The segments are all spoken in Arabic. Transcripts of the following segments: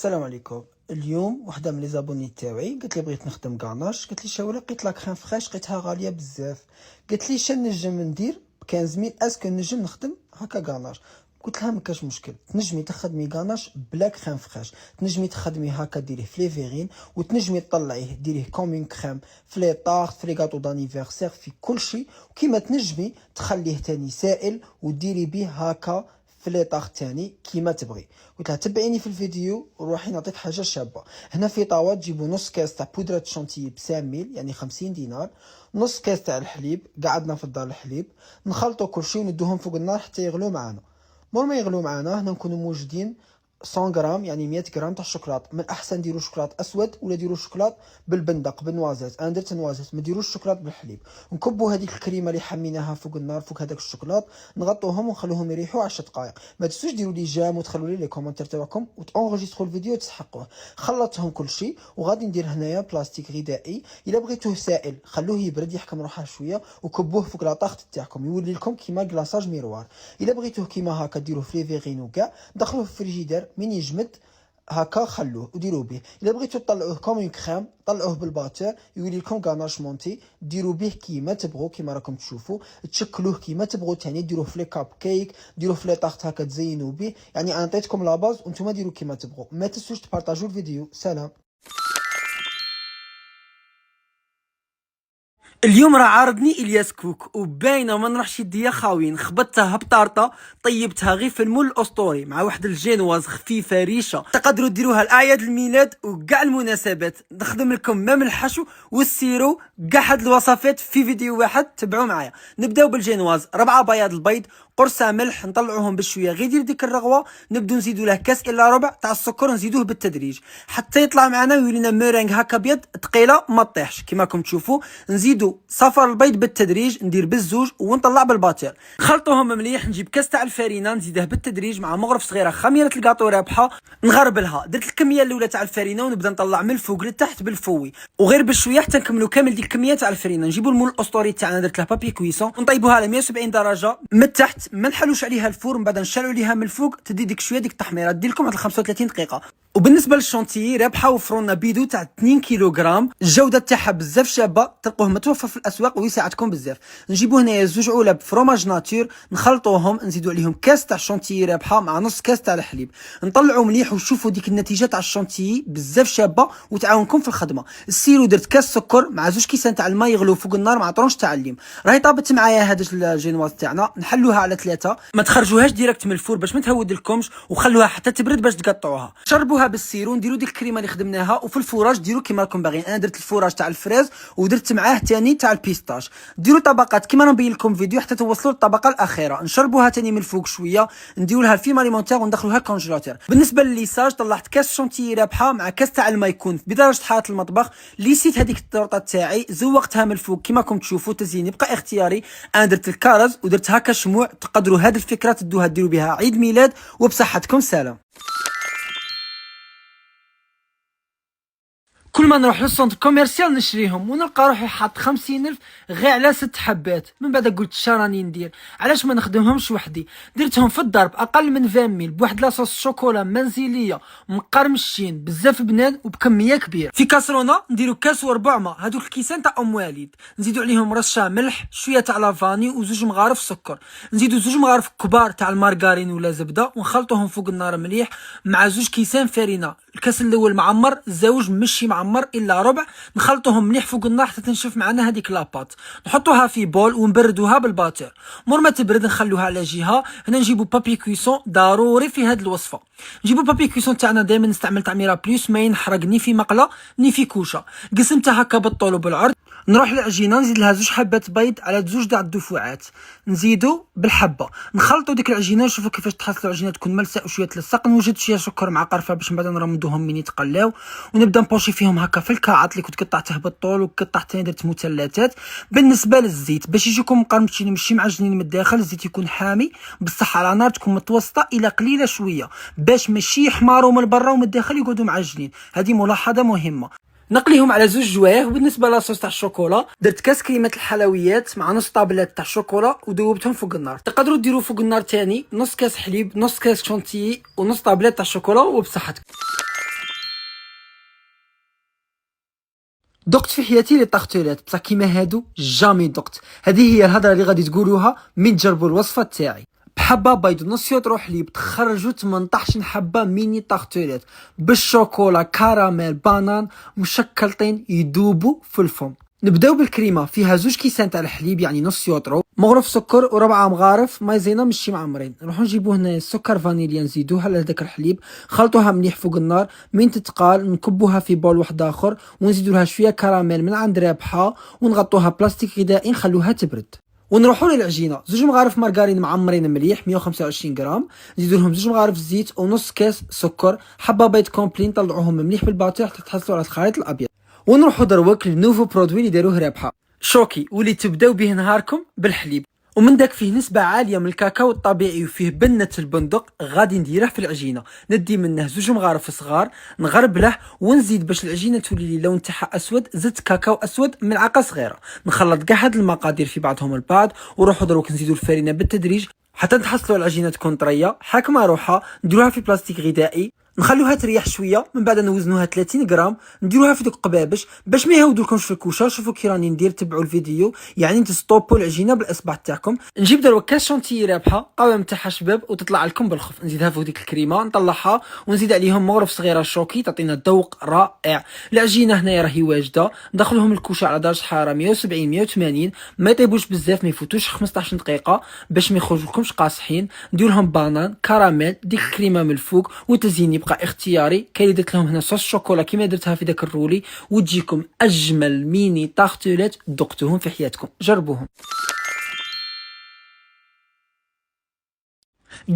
السلام عليكم. اليوم وحده من لي زابوني تاعي قالت لي بغيت نخدم كاناش، قالت لي شاوره لقيت لا كريم فريش لقيتها غاليه بزاف، قالت لي شنو نجم ندير ب 15000 اسكو نجم نخدم هكا كاناش. قلت لها ما كاش مشكل، تنجمي تخدمي كاناش بلا كريم فريش، تنجمي تخدمي هكا ديريه في لي فيغين وتنجمي تطلعيه ديريه كوم كريم في لي طارت في لي غاتو دانيفرسير في كلشي، وكيما تنجمي تخليه تاني سائل وديري بيه هكا في لي طاغ تاني كيما تبغي. قلت لها تبعيني في الفيديو وروحي نعطيك حاجه شابه. هنا في طاوه تجيبوا نص كاس تاع بودره شونتيي ب 5000 يعني 50 دينار، نص كاس تاع الحليب، قعدنا في الدار الحليب نخلطوا كلشي وندوهم فوق النار حتى يغلو معانا. مور ما يغلو معانا هنا نكونوا موجدين 100 غرام يعني 100 غرام تاع الشوكولات. من احسن ديروا شوكولات اسود ولا ديروا شوكولات بالبندق بالنوازيت، انا درت نوازيت، ما ديروش شوكولات بالحليب. نكبوا هذيك الكريمه اللي حميناها فوق النار فوق هذاك الشوكولات، نغطوهم ونخلوهم يريحوا 10 دقائق. ما تنسوش ديروا لي جام وتخلوا لي كومونتير تاعكم وتونغيستروا الفيديو وتسحقوه. خلطتهم كلشي وغادي ندير هنايا بلاستيك غذائي، الا بغيتوه سائل خلوه يبرد يحكم روحه شويه وكبوه فوق لاطاخت تاعكم يولي لكم كيما كلاصاج ميروار. الا بغيتوه كيما هكا ديروه في لي فيغين وكاع، دخلوه في الفريجيدير من يجمد هكا خلوه وديروا به. الا بغيتو تطلعوه كوم كريم طلعوه بالباتور يولي لكم غاناش مونتي، ديروا به كيما تبغوا كيما راكم تشوفوا، تشكلوه كيما تبغوا ثاني، ديروه في لي كاب كيك، ديروه في لي طاخت هكا تزينوا به. يعني انا عطيتكم لا باز وانتم ديروا كيما تبغوا. ما تنسوش تبارطاجوا الفيديو. سلام. اليوم راه عارضني الياس كوك وباينه ما نروحش يديا خاويين، خبطتها بطارطه طيبتها غير في المول الاسطوري مع واحد الجينواز خفيفه ريشه، تقدروا ديروها لاعياد الميلاد وكاع المناسبات. نخدم لكم مام الحشو والسيرو كاع هاد الوصفات في فيديو واحد، تبعوا معايا. نبداو بالجينواز، 4 بياض البيض، قرصه ملح، نطلعوهم بشويه غير دير ديك الرغوه، نبداو نزيدوا له كاس الا ربع تاع السكر نزيدوه بالتدريج حتى يطلع معنا ويولينا ميرينغ هكا ابيض ثقيله ما طيحش كيما راكم تشوفوا. نزيدوا صفر البيض بالتدريج، ندير بالزوج ونطلع بالباتير، نخلطوهم مليح. نجيب كاس تاع الفارينه نزيده بالتدريج مع مغرف صغيره خميره الكاطو رابحه، نغربلها. درت الكميه الاولى تاع الفارينه ونبدا نطلع من الفوق لتحت بالفوي وغير بشويه حتى نكملوا كامل ديك الكميه تاع الفارينه. نجيبوا المول الاسطوري تاعنا درت له بابي كويسون ونطيبوها على 170 درجه من تحت، ما نحلوش عليها الفور، من بعد نشعلوا عليها من الفوق تدي ديك شويه ديك التحميره دير لكم على 35 دقيقه. وبالنسبه للشونتيي رابحه وفرونا بيدو تاع 2 كيلوغرام، الجوده تاعها بزاف شابه، تلقوه متوفر في الاسواق ويساعدكم بزاف. نجيبوا هنايا 2 علب فروماج ناتور نخلطوهم، نزيدوا عليهم كاس تاع الشونتيي رابحه مع نص كاس تاع الحليب، نطلعوا مليح وشوفوا ديك النتيجه تاع الشونتيي بزاف شابه وتعاونكم في الخدمه. السيرو درت كاس سكر مع 2 كيسان تاع الماء يغلو فوق النار مع طرونش تاع الليم. راهي طابت معايا هاد الجينواز تاعنا، نحلوها على 3، ما تخرجوهاش ديريكت من الفور باش ما تهود لكمش، وخلوها حتى تبرد باش تقطعوها. شربوها بالسيرو، نديروا ديك الكريمه اللي خدمناها، وفي الفوراج ديروا كيما راكم باغيين. انا درت الفوراج تاع الفريز ودرت معاه ثاني تاع البيستاش. ديروا طبقات كيما نبين لكم فيديو حتى توصلوا للطبقه الاخيره. نشربوها ثاني من الفوق شويه، نديروا لها الفيم اليمونتير وندخلوها الكونجيلاتور. بالنسبه للليساج طلعت كاس شونتيي رابحه مع كاس تاع الماء يكون بدرجه حراره المطبخ. ليسيت هذيك الطورطه تاعي زوقتها من الفوق كيما راكم تشوفوا، تزيين يبقى اختياري. انا درت الكرز ودرت هكا شموع، تقدروا هذه الفكره تدوها ديروا بها عيد ميلاد وبصحتكم. سلام. كل ما نروح للسونتر كوميرسيال نشريهم ونلقى روحي حاط 50,000 غير على 6 حبات. من بعد قلت شراني ندير، علاش ما نخدمهمش وحدي؟ درتهم في الضرب اقل من 20 بواحد لاصوص شوكولا منزليه مقرمشين بزاف بنان وبكميه كبيره. في كاسرونه نديروا كاس وربع ما، هذوك الكيسان تاع ام والد، نزيدوا عليهم رشه ملح، شويه تاع لافاني وزوج مغارف سكر، نزيدوا 2 مغارف كبار تاع المارغرين ولا زبده ونخلطوهم فوق النار مليح مع 2 كيسان فارينه. الكاس الاول معمر، الزوج مشي معمر الا ربع، نخلطوهم مليح فوق النار حتى تنشف معنا هذيك لاباط. نحطوها في بول ونبردوها بالباتور. مور ما تبرد نخلوها على جهه. هنا نجيبوا بابي كويسون ضروري في هذه الوصفه. نجيبوا بابي كويسون تاعنا دائما نستعمل تعميره بليس، ما ينحرق ني في مقله ني في كوشه. قسمتها هكا بالطول وبالعرض. نروح للعجينه نزيد لها 2 حبات بيض على 2 تاع الدفوعات، نزيدوا بالحبه، نخلطوا ديك العجينه. نشوفوا كيفاش تحصلوا العجينه تكون ملساء وشويه تلصق. نوجد شويه سكر مع قرفه باش من بعد نرمدوهم من يتقلاو، ونبدا نبوشي فيهم هكا في الكاعط اللي كنت قطعته بالطول وقطعت ثاني درت مثلثات. بالنسبه للزيت باش يجيكم مقرمشين ماشي معجنين من الداخل، الزيت يكون حامي بالصح على نار تكون متوسطه الى قليله شويه باش ماشي يحمروا من برا ومن الداخل يقعدوا معجنين. هذه ملاحظه مهمه. نقليهم على 2 جوايه. وبالنسبه لاصوص تاع الشوكولا درت كاس كريمه الحلويات مع نص طابلات تاع الشوكولا وذوبتهم فوق النار. تقدروا ديروا فوق النار ثاني نص كاس حليب، نص كاس شونتيي ونص طابلات تاع الشوكولا وبصحتكم. دقت في حياتي لي طاغتولات بصح كيما هادو جامي دقت. هذه هي الهضره اللي غادي تقولوها من تجربوا الوصفه تاعي. بحبه بيض نص يطرو حليب تخرجوا 18 حبه ميني طاغتولات بالشوكولا كراميل بانان مشكلطين يدوبوا في الفم. نبداو بالكريمه فيها 2 كيسان تاع الحليب يعني نص يطرو، مغرف سكر وربعه مغارف مايزينا ماشي معمرين. نروحو نجيبو هنا السكر فانيليا نزيدوه على هذاك الحليب، خلطوها مليح فوق النار، من تتقال نكبوها في بول واحد اخر ونزيدو لها شويه كراميل من عند رابحه ونغطوها بلاستيك غذائي نخلوها تبرد. ونروحوا للعجينه، 2 مغارف مارغرين معمرين مليح 125 غرام، نزيدوا لهم 2 مغارف زيت ونص كاس سكر، حبه بيض كومبلي نطلعوهم مليح بالباطيح حتى تحصلوا على الخليط الابيض. ونروحوا دروك للنوفو برودوي اللي داروه رابحه شوكي واللي تبداو به نهاركم بالحليب، ومن داك فيه نسبة عالية من الكاكاو الطبيعي وفيه بنة البندق. غادي نديره في العجينة، ندي منه 2 مغارف صغار نغربله ونزيد باش العجينة تولي لي اللون تاعها اسود، زدت كاكاو اسود ملعقة صغيرة. نخلط كاع هاد المقادير في بعضهم البعض ونروحوا دروك نزيدو الفرينة بالتدريج حتى نحصلوا العجينة تكون طرية حاكمة روحها. نديروها في بلاستيك غذائي نخلوها تريح شويه، من بعد نوزنوها 30 غرام نديروها في دوك قبابش باش ما يهودولكمش في الكوشه. شوفوا كي راني ندير، تبعوا الفيديو يعني تستوبوا العجينه بالاصبع تاعكم. نجيب دروك كاس شونتيي رابحه قوام تاعها شباب وتطلع لكم بالخف، نزيدها فوق ديك الكريمه نطلعها ونزيد عليهم مغرف صغيره شوكي تعطينا ذوق رائع. العجينه هنايا راهي واجده، ندخلوهم الكوشه على درجه حراره 170 180، ما يطيبوش بزاف، ما يفوتوش 15 دقيقه باش ما يخرجولكمش قاصحين. ندير لهم بانان كراميل ديك الكريمه من الفوق، والتزيين يبقى اختياري. كاين درت لهم هنا صوص شوكولا كيما درتها في داك الرولي، وتجيكم اجمل ميني طاغتولات ذقتوهم في حياتكم، جربوهم.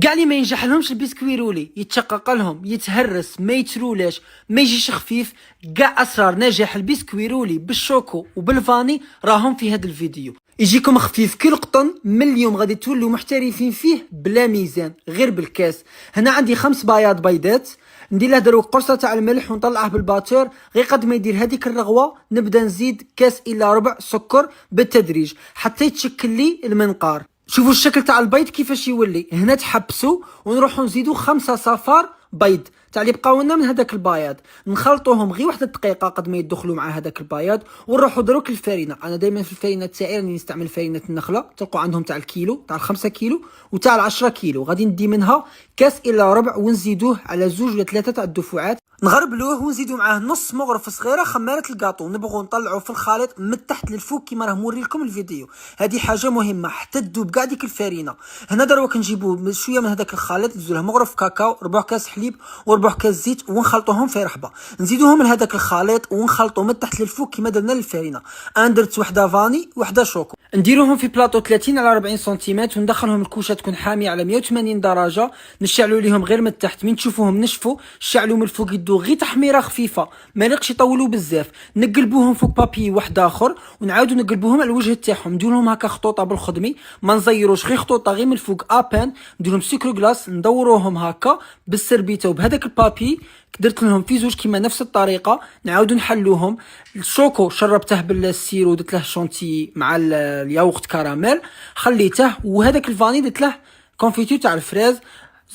كاع اللي ما ينجح لهمش البسكوي رولي، يتشقق لهم، يتهرس، ما يترولاش، ما يجيش خفيف، كاع اسرار نجاح البسكوي رولي بالشوكو وبالفاني راهم في هذا الفيديو. يجيكم خفيف كي القطن، من اليوم غادي تولوا محترفين فيه بلا ميزان غير بالكاس. هنا عندي 5 بايات بيضات، ندير له دروك قرصه تاع الملح ونطلعه بالباتور. غير قد ما يدير هذيك الرغوه نبدا نزيد كاس الا ربع سكر بالتدريج حتى يتشكل لي المنقار. شوفوا الشكل تاع البيض كيفاش يولي. هنا تحبسوا ونروحوا نزيدوا 5 صفار بيض تاع اللي بقاو لنا من هذاك البياض، نخلطوهم غير واحد الدقيقه قد ما يدخلوا مع هذاك البياض، ونروحوا دروك للفرينه. انا دائما في الفرينه تاعي راني نستعمل فرينه النخله، تلقوا عندهم تاع الكيلو تاع 5 كيلو وتاع 10 كيلو. غادي ندي منها كاس الا ربع ونزيدوه على 2 ولا 3 تاع الدفعات، نغربلوه ونزيدو معاه نص مغرف صغيره خماره الكاطو. نبغوا نطلعوا في الخليط من تحت للفوق كيما راه موري لكم الفيديو. هذه حاجه مهمه حتى تذوب كاع ديك الفرينه. هنا دروك نجيبوا شويه من هذاك الخليط، نزيدو له مغرف كاكاو، ربع كاس حليب وربع كاس زيت، ونخلطوهم في رحبه. نزيدوهم من هذاك الخليط ونخلطوا من تحت للفوق كيما درنا للفرينه. انا درت وحده فاني وحده شوكو. نديروهم في بلاطو 30 على 40 سنتيمتر وندخلهم الكوشه تكون حاميه على 180 درجه. نشعلوا ليهم غير من التحت، من تشوفوهم نشفوا شعلوا من الفوق يدو غير تحميره خفيفه، ما يليقش يطولوا بزاف. نقلبوهم فوق بابي واحد اخر ونعاودوا نقلبوهم على الوجه تاعهم. ندير لهم هكا خطوطه بالخدمي، ما نزيروش غير خطوطه غير من الفوق ابان. ندير لهم سكر غلاس ندوروهم هكا بالسربيته وبهذاك البابي. درت لهم في 2 كيما نفس الطريقه، نعاودوا نحلوهم. الشوكو شربته بالسيرو درت له شونتي مع الياغورت كراميل خليته، وهذاك الفاني درت له كونفيتور تاع الفريز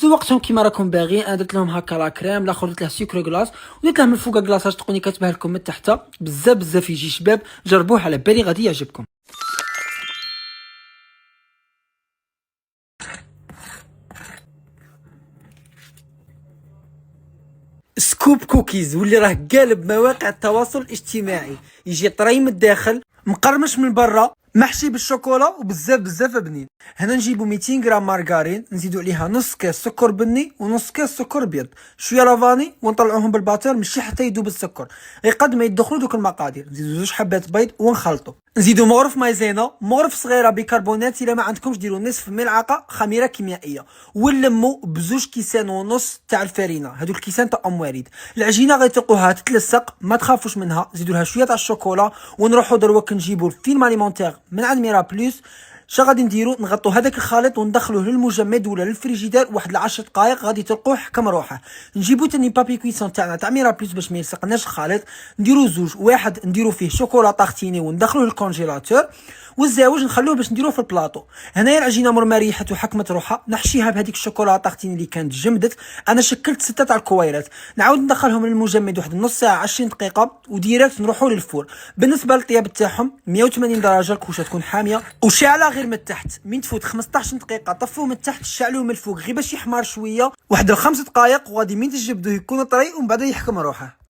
زوقتهم كيما راكم باغيين. انا درت لهم هكا لا كريم، الاخر درت له سكر غلاس ودرت له من الفوق كلاصاج تقوني كتبان لكم من تحت بزاف بزاف يجي شباب. جربوه على بالي غادي يعجبكم. سكوب كوكيز واللي راه قالب مواقع التواصل الاجتماعي، يجي طري من الداخل مقرمش من برا محشي بالشوكولا وبزاف بزاف بنين. هنا نجيبو 200 غرام مارغرين نزيدو عليها نص كاس سكر بني ونص كاس سكر ابيض، شويه لافاني، ونطلعوهم بالباتور ماشي حتى يذوب السكر، غير قد ما يدخلوا دوك المقادير. نزيدو 2 حبات بيض ونخلطو. نزيدو مغرف مايزينا، مغرف صغيره بيكربونات، الا ما عندكمش ديروا نصف ملعقه خميره كيميائيه، ونلمو ب2 كيسان ونص تاع الفرينه. هادو الكيسان تاع ام وريد. العجينه غيتلقوها تتلصق ما تخافوش منها. زيدوا لها شويه تاع الشوكولا ونروحوا دروك نجيبوا الفيلم اليمونتير من عند ميرا بلوس. شا غادي نديرو نغطو هذاك الخليط وندخلوه للمجمد ولا للفريجيدير واحد 10 دقائق غادي تلقوه حكم روحه. نجيبو تاني بابي كويسون تاعنا تاع ميرا بلوس باش ما يلصقناش الخليط، نديرو 2 واحد نديرو فيه شوكولا طاختيني وندخلوه للكونجيلاتور، والزاوج نخلوه باش نديروه في البلاطو. هنايا العجينه مرمى ريحت وحكمت روحها، نحشيها بهذيك الشوكولاته طاغتين اللي كانت جمدت. انا شكلت 6 تاع الكويرات، نعاود ندخلهم للمجمد واحد نص ساعه 20 دقيقه وديريكت نروحوا للفور. بالنسبه للطياب تاعهم 180 درجه، الكوشه تكون حاميه وشاعله غير من التحت. من تفوت 15 دقيقه طفوه من التحت، شعلوه من الفوق غير باش يحمر شويه واحد 5 دقائق، وغادي من تجبدوه يكون طري ومن بعد يحكم روحه.